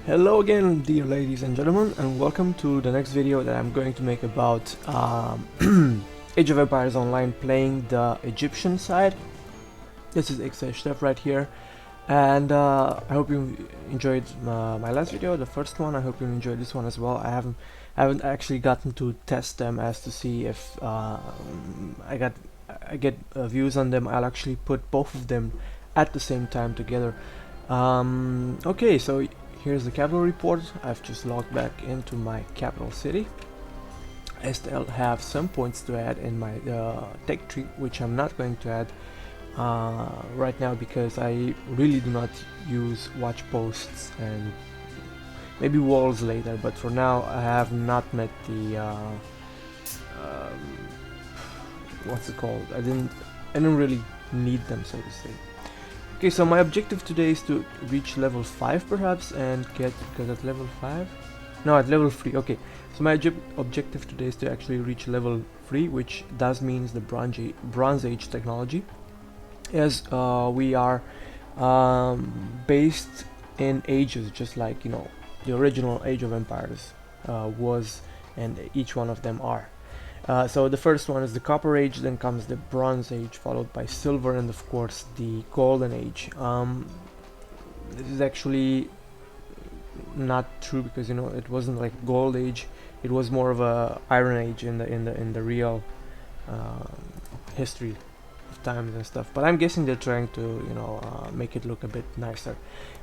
Hello again, dear ladies and gentlemen, and welcome to the next video that I'm going to make about Age of Empires Online playing the Egyptian side. This is Xchef right here, and I hope you enjoyed my last video, the first one. I hope you enjoyed this one as well. I haven't actually gotten to test them as to see if I get views on them. I'll actually put both of them at the same time together. Okay, so here's the capital report. I've just logged back into my capital city. I still have some points to add in my tech tree, which I'm not going to add right now because I really do not use watch posts, and maybe walls later, but for now I have not met the what's it called? I didn't really need them, so to say. Okay, so my objective today is to reach level 5 perhaps and get, because at level 5? No, at level 3, okay. So my objective today is to actually reach level 3, which does means the Bronze Age technology. As we are based in ages, just like, you know, the original Age of Empires was, and each one of them are. So the first one is the Copper Age, then comes the Bronze Age, followed by Silver, and of course the Golden Age. This is actually not true because, you know, it wasn't like Gold Age; it was more of a Iron Age in the real history of times and stuff. But I'm guessing they're trying to, you know, make it look a bit nicer.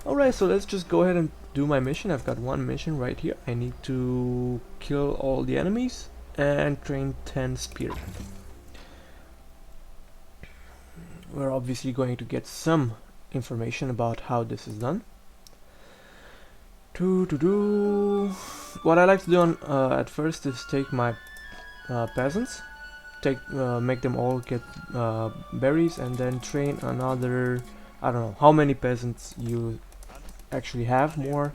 All right, so let's just go ahead and do my mission. I've got one mission right here. I need to kill all the enemies and train 10 spearmen. We're obviously going to get some information about how this is done. What I like to do at first is take my peasants, make them all get berries, and then train another, I don't know how many peasants you actually have more,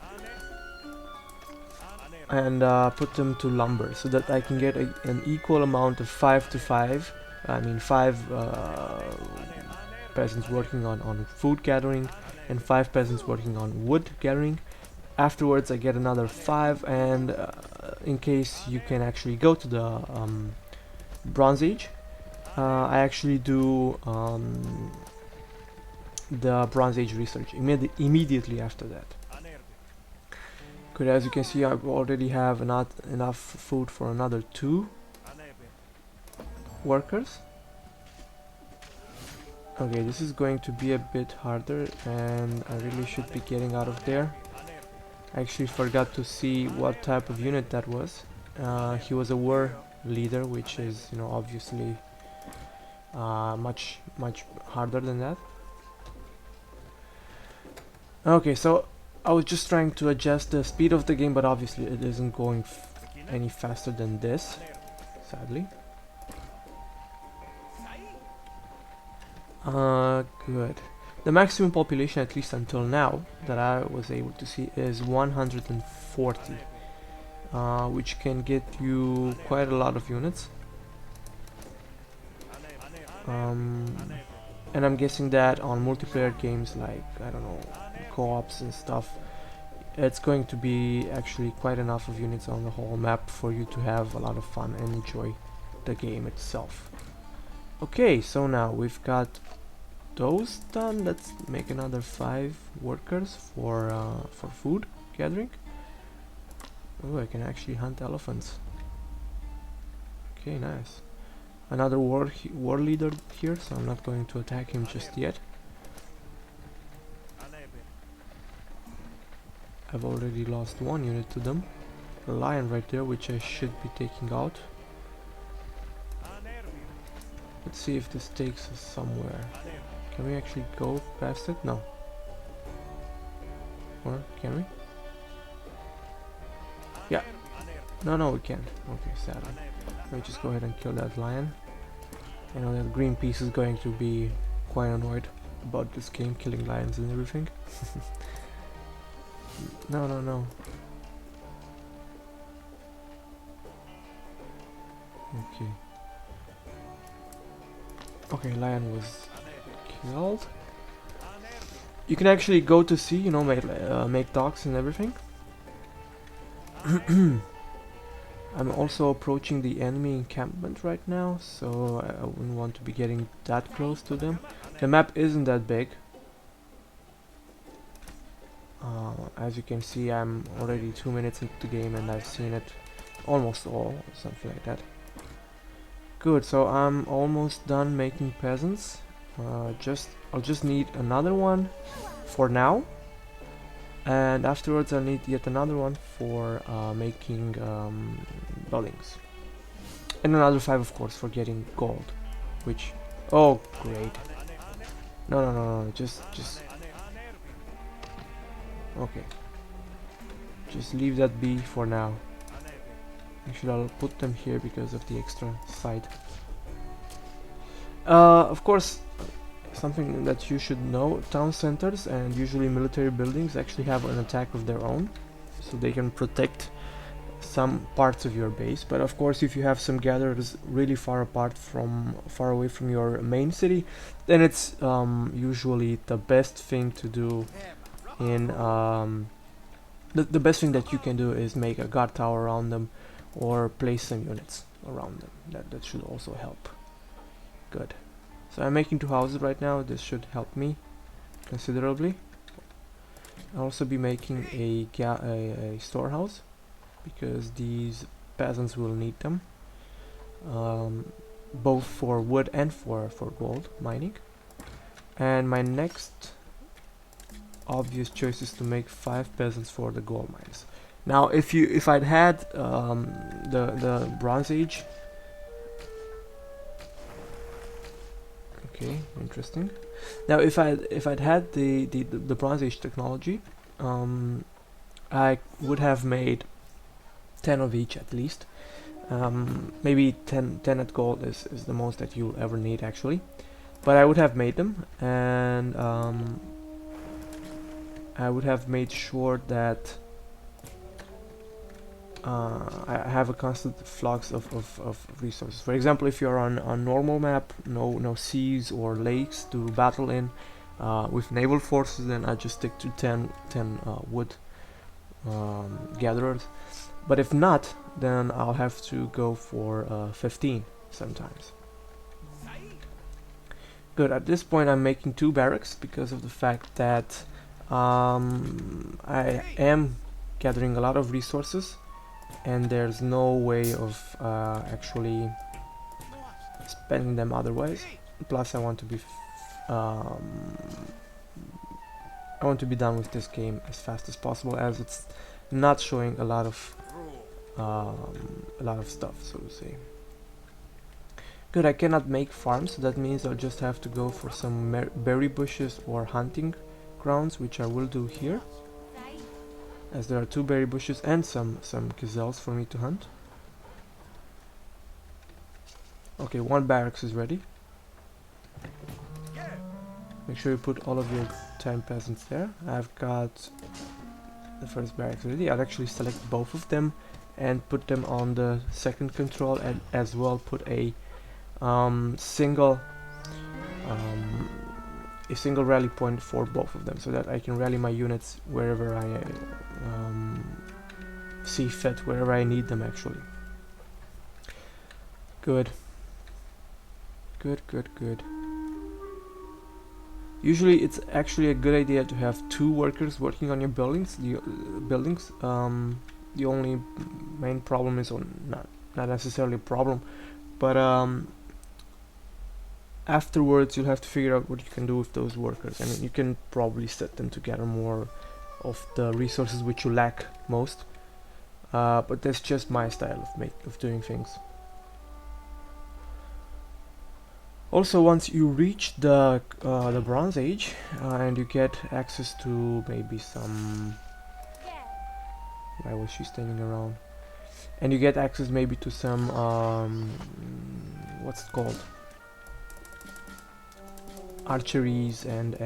and put them to lumber so that I can get an equal amount of 5 to 5. I mean 5 peasants working on food gathering and 5 peasants working on wood gathering. Afterwards I get another 5, and in case you can actually go to the Bronze Age, I actually do the Bronze Age research immediately after that. Good, as you can see, I already have not enough food for another 2 workers. Okay, this is going to be a bit harder, and I really should be getting out of there. I actually forgot to see what type of unit that was. He was a war leader, which is, you know, obviously much harder than that. Okay, so I was just trying to adjust the speed of the game, but obviously it isn't going any faster than this, sadly. Good. The maximum population, at least until now, that I was able to see is 140, which can get you quite a lot of units. And I'm guessing that on multiplayer games like, I don't know, co-ops and stuff, it's going to be actually quite enough of units on the whole map for you to have a lot of fun and enjoy the game itself. Okay, so now we've got those done. Let's make another 5 workers for food gathering. Oh, I can actually hunt elephants. Okay, nice. Another war leader here, so I'm not going to attack him just yet. I've already lost 1 unit to them. A lion right there, which I should be taking out. Let's see if this takes us somewhere. Can we actually go past it? No. Or can we? Yeah. No, we can't. Okay, sadly. Let me just go ahead and kill that lion. I know that Greenpeace is going to be quite annoyed about this game, killing lions and everything. No. Okay, lion was killed. You can actually go to sea, you know, make docks and everything. I'm also approaching the enemy encampment right now, so I wouldn't want to be getting that close to them. The map isn't that big. As you can see, I'm already 2 minutes into the game and I've seen it almost all, something like that. Good, so I'm almost done making peasants. I'll just need another one for now, and afterwards I'll need yet another one for making buildings, and another 5 of course for getting gold, which, oh great, no, just okay, just leave that be for now. Actually, I'll put them here because of the extra side. Of course, something that you should know, town centers and usually military buildings actually have an attack of their own, so they can protect some parts of your base. But of course, if you have some gatherers really far away from your main city, then it's usually the best thing to do in the best thing that you can do is make a guard tower around them or place some units around them. That should also help. Good. So I'm making 2 houses right now. This should help me considerably. I'll also be making a storehouse because these peasants will need them, both for wood and for gold mining. And my next obvious choice is to make 5 peasants for the gold mines. Now, if I'd had the Bronze Age. Okay, interesting. Now, if I'd had the Bronze Age technology, I would have made 10 of each at least. Maybe 10 at gold is the most that you'll ever need actually, but I would have made them, and I would have made sure that I have a constant flux of resources. For example, if you're on a normal map, no seas or lakes to battle in with naval forces, then I just stick to 10 wood gatherers. But if not, then I'll have to go for 15 sometimes. Good, at this point I'm making 2 barracks because of the fact that I am gathering a lot of resources and there's no way of actually spending them otherwise. Plus I want to be done with this game as fast as possible, as it's not showing a lot of stuff, so to say. Good, I cannot make farms, so that means I'll just have to go for some berry bushes or hunting grounds, which I will do here, as there are 2 berry bushes and some gazelles for me to hunt. Okay, 1 barracks is ready. Make sure you put all of your 10 peasants there. I've got the first barracks ready. I'll actually select both of them and put them on the second control, and as well put a single rally point for both of them, so that I can rally my units wherever I see fit, wherever I need them actually. Good. Usually it's actually a good idea to have 2 workers working on your buildings. The only main problem is, not necessarily a problem, but afterwards you'll have to figure out what you can do with those workers. I mean, you can probably set them to gather more of the resources which you lack most, but that's just my style of doing things. Also, once you reach the Bronze Age and you get access to maybe some... Why was she standing around? And you get access maybe to some what's it called? Archeries and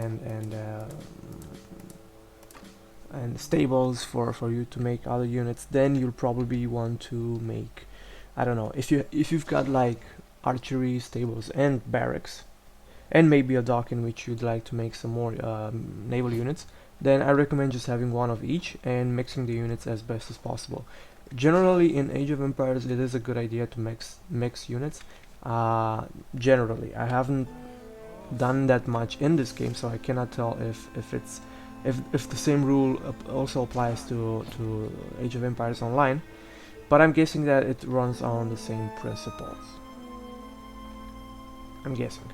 stables for you to make other units. Then you'll probably want to make, I don't know, if you've got like archery, stables and barracks and maybe a dock in which you'd like to make some more naval units, then I recommend just having one of each and mixing the units as best as possible. Generally in Age of Empires it is a good idea to mix units. Generally, I haven't done that much in this game, so I cannot tell if the same rule also applies to Age of Empires Online, but I'm guessing that it runs on the same principles. I'm guessing.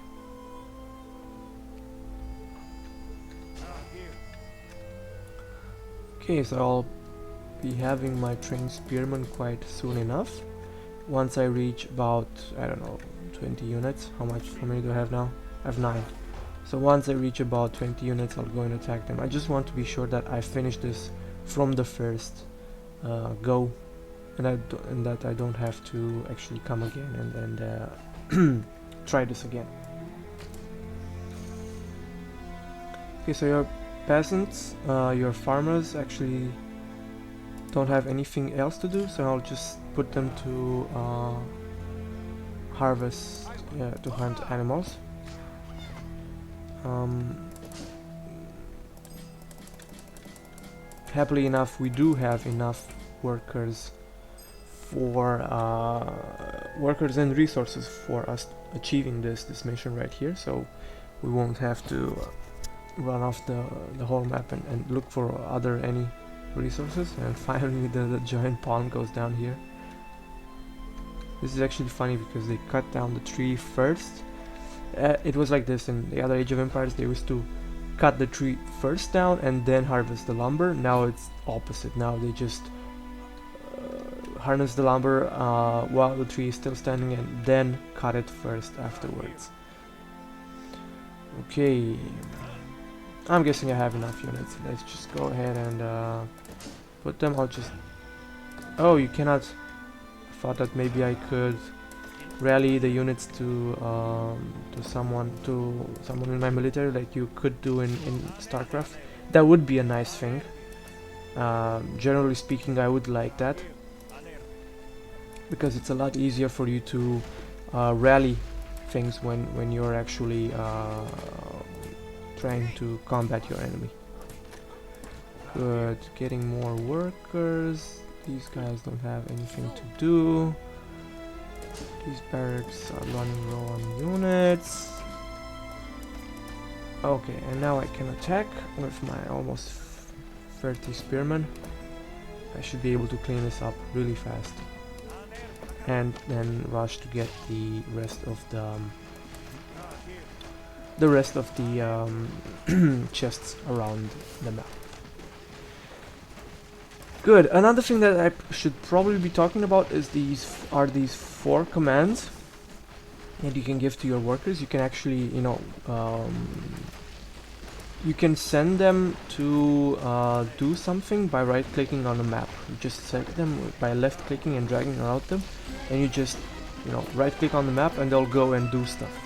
Okay, so I'll be having my trained spearmen quite soon enough. Once I reach about, I don't know, 20 units. How many do I have now? I have 9. So once I reach about 20 units, I'll go and attack them. I just want to be sure that I finish this from the first go, and that I don't have to actually come again and try this again. Okay, so your peasants, your farmers actually don't have anything else to do, so I'll just put them to harvest, to hunt animals. Happily enough, we do have enough workers for workers and resources for us achieving this mission right here, so we won't have to run off the whole map and look for any resources. And finally the giant palm goes down here. This is actually funny because they cut down the tree first. It was like this in the other Age of Empires. They used to cut the tree first down and then harvest the lumber. Now it's opposite. Now they just harness the lumber while the tree is still standing and then cut it first afterwards. Okay, I'm guessing I have enough units. Let's just go ahead and put them. I'll just... Oh, you cannot... I thought that maybe I could rally the units to someone in my military, like you could do in StarCraft. That would be a nice thing. Generally speaking, I would like that, because it's a lot easier for you to rally things when you're actually trying to combat your enemy. Good, getting more workers. These guys don't have anything to do. These barracks are running low on units. Okay, and now I can attack with my almost 30 spearmen. I should be able to clean this up really fast, and then rush to get the rest of the chests around the map. Good. Another thing that I should probably be talking about is these 4 commands that you can give to your workers. You can actually, you can send them to do something by right-clicking on the map. You just select them by left-clicking and dragging around them, and you just, right-click on the map, and they'll go and do stuff.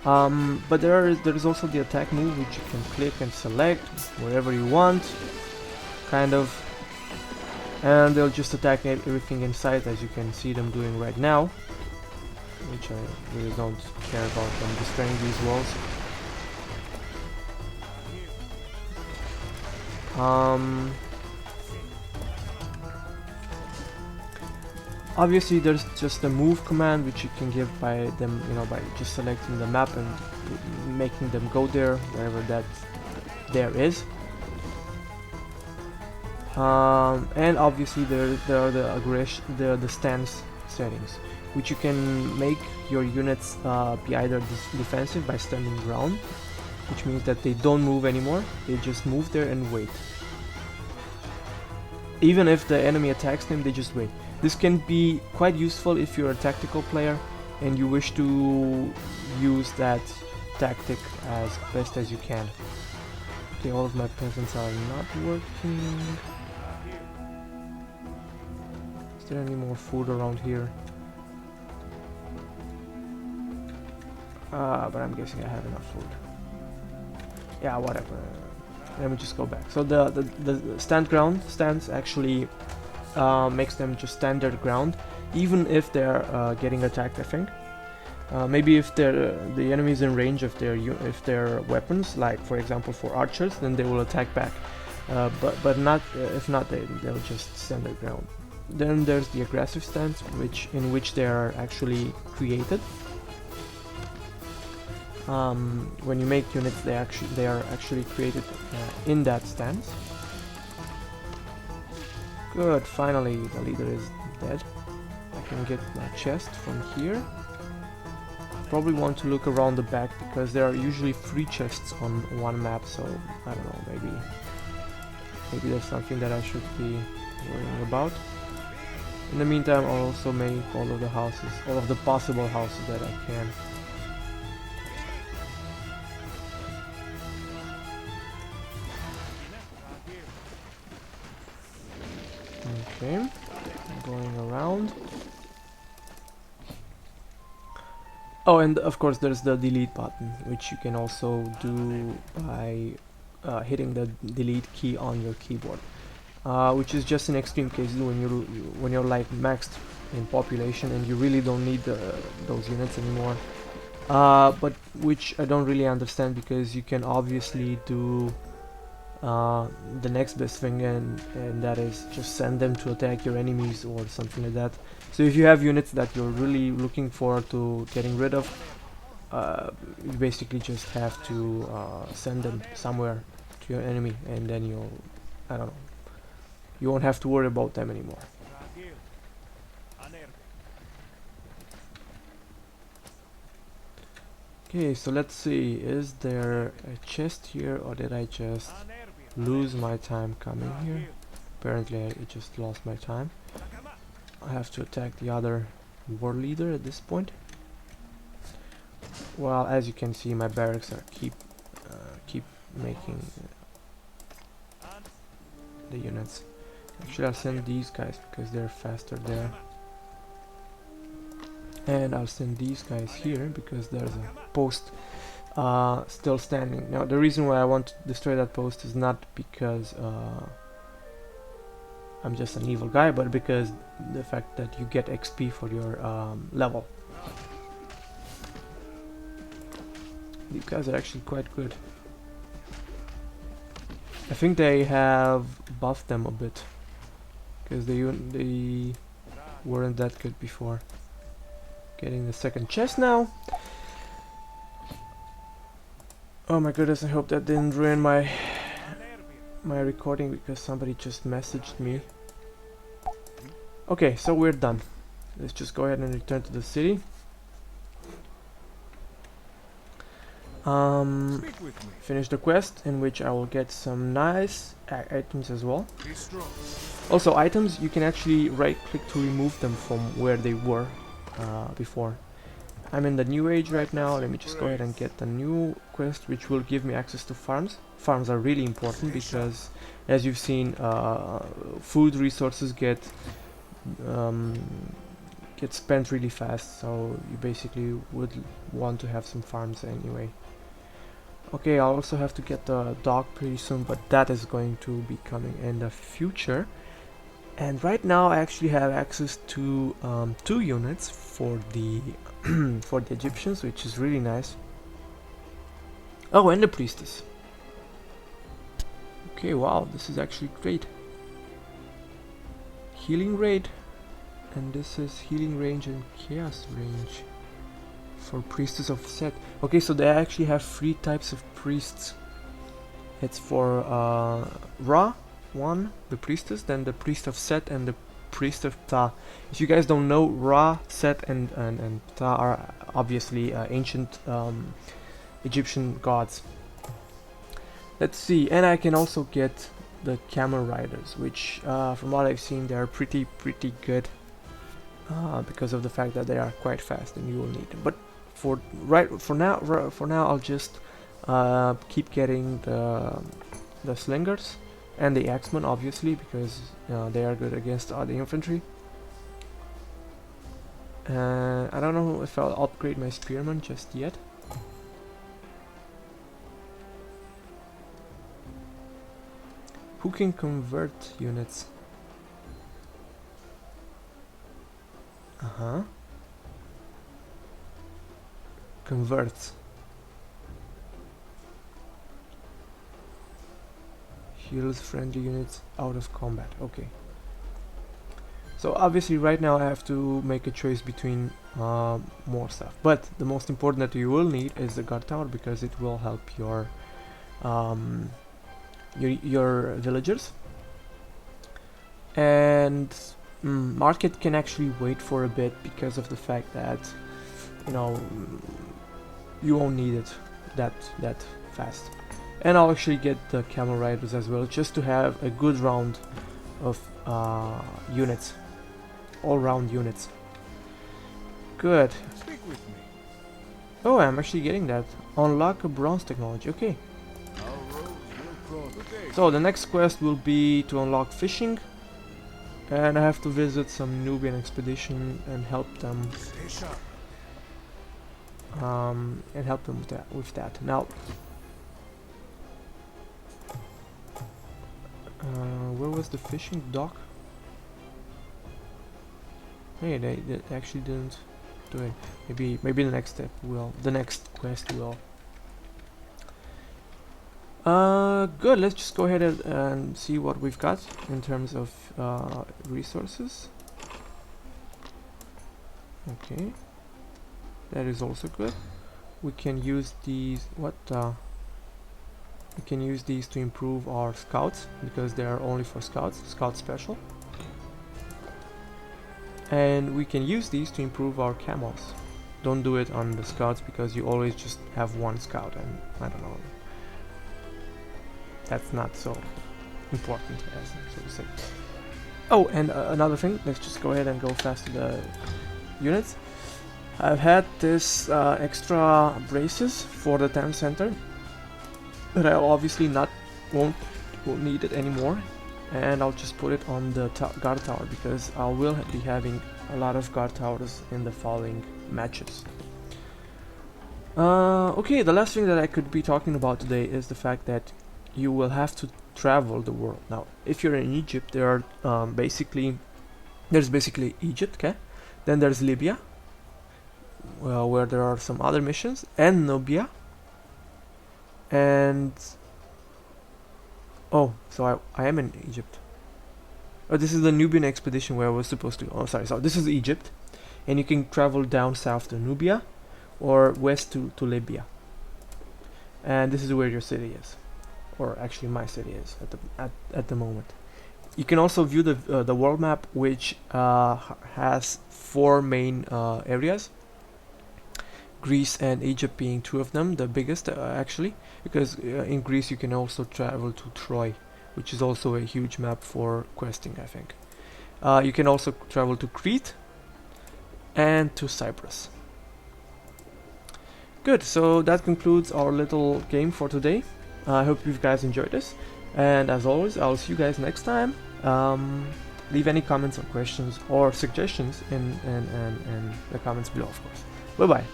But there is also the attack move, which you can click and select wherever you want, kind of, and they'll just attack everything in sight, as you can see them doing right now, which I really don't care about them destroying these walls. Obviously there's just a move command which you can give by them, by just selecting the map and making them go there, wherever that there is. And obviously there are the stance settings, which you can make your units be either defensive by standing ground, which means that they don't move anymore, they just move there and wait. Even if the enemy attacks them, they just wait. This can be quite useful if you're a tactical player and you wish to use that tactic as best as you can. Okay, all of my peasants are not working. Is there any more food around here? But I'm guessing I have enough food. Yeah, whatever. Let me just go back. So the stand ground stance actually makes them just stand their ground, even if they're getting attacked, I think. Maybe if the enemy is in range of their weapons, like for example for archers, then they will attack back. But not if not, they'll just stand their ground. Then there's the aggressive stance, in which they are actually created. When you make units, they are actually created in that stance. Good, finally the leader is dead. I can get my chest from here. Probably want to look around the back because there are usually 3 chests on one map, so I don't know, maybe there's something that I should be worrying about. In the meantime, I'll also make all of the possible houses that I can. Okay, going around. Oh, and of course there's the delete button, which you can also do by hitting the delete key on your keyboard, which is just in extreme cases when you're like maxed in population and you really don't need those units anymore. But which I don't really understand, because you can obviously do the next best thing, and that is just send them to attack your enemies or something like that. So if you have units that you're really looking forward to getting rid of, you basically just have to send them somewhere to your enemy, and then I don't know, you won't have to worry about them anymore. Okay, so let's see, is there a chest here, or did I just lose my time coming here? Apparently I just lost my time. I have to attack the other war leader at this point. Well, as you can see, my barracks are keep making the units. Actually, I'll send these guys because they're faster there. And I'll send these guys here because there's a post still standing. Now, the reason why I want to destroy that post is not because I'm just an evil guy, but because the fact that you get XP for your level. These guys are actually quite good. I think they have buffed them a bit, because they weren't that good before. Getting the second chest now. Oh my goodness, I hope that didn't ruin my recording, because somebody just messaged me. Okay, so we're done. Let's just go ahead and return to the city. Finish the quest, in which I will get some nice items as well. Also, items, you can actually right click to remove them from where they were before. I'm in the new age right now. Let me just go ahead and get the new quest, which will give me access to farms. Farms are really important because, as you've seen, food resources get spent really fast, so you basically would want to have some farms anyway. Okay, I'll also have to get the dog pretty soon, but that is going to be coming in the future. And right now I actually have access to 2 units for the for the Egyptians, which is really nice. Oh, and the priestess. Okay, wow, this is actually great. Healing rate, and this is healing range and chaos range for priestess of Set. Okay, so they actually have 3 types of priests. It's for Ra, 1, the priestess, then the priest of Set, and the priest of Ptah. If you guys don't know, Ra, Set, and Ptah are obviously ancient Egyptian gods. Let's see, and I can also get the camel riders, which from what I've seen, they are pretty good because of the fact that they are quite fast and you will need them. But for now, I'll just keep getting the slingers and the axemen, obviously, because they are good against the infantry. I don't know if I'll upgrade my spearmen just yet. Who can convert units? converts. Heals friendly units out of combat. Okay. So obviously right now I have to make a choice between more stuff. But the most important that you will need is the guard tower, because it will help your villagers. And market can actually wait for a bit because of the fact that, you know, you won't need it that fast. And I'll actually get the camel riders as well, just to have a good round of units, all round units. Good. Speak with me. Oh, I'm actually getting that. Unlock a bronze technology. Okay. Our roads will cross. Good day. So the next quest will be to unlock fishing, and I have to visit some Nubian expedition and help them. Stay sharp. With that. Now, where was the fishing dock? Hey, they actually didn't do it. Maybe the next step will. The next quest will. Good. Let's just go ahead and see what we've got in terms of resources. Okay, that is also good. We can use these. We can use these to improve our scouts, because they are only for scouts. Scout special. And we can use these to improve our camos. Don't do it on the scouts, because you always just have one scout, and I don't know. That's not so important, as so to say. Oh, and another thing, let's just go ahead and go fast to the units. I've had this extra braces for the town center, but I obviously won't need it anymore, and I'll just put it on the guard tower, because I will be having a lot of guard towers in the following matches. Okay, the last thing that I could be talking about today is the fact that you will have to travel the world. Now, if you're in Egypt, there are there's basically Egypt, okay? Then there's Libya, where there are some other missions, and Nubia, and oh, so I am in Egypt. Oh, this is the Nubian expedition where I was supposed to go. Oh, sorry, so this is Egypt, and you can travel down south to Nubia, or west to Libya, and this is where your city is, or actually my city is at the moment. You can also view the world map, which has 4 main areas. Greece and Egypt being 2 of them, the biggest actually, because in Greece you can also travel to Troy, which is also a huge map for questing, I think. You can also travel to Crete and to Cyprus. Good, so that concludes our little game for today. I hope you guys enjoyed this, and as always, I'll see you guys next time. Leave any comments or questions or suggestions in the comments below, of course. Bye bye.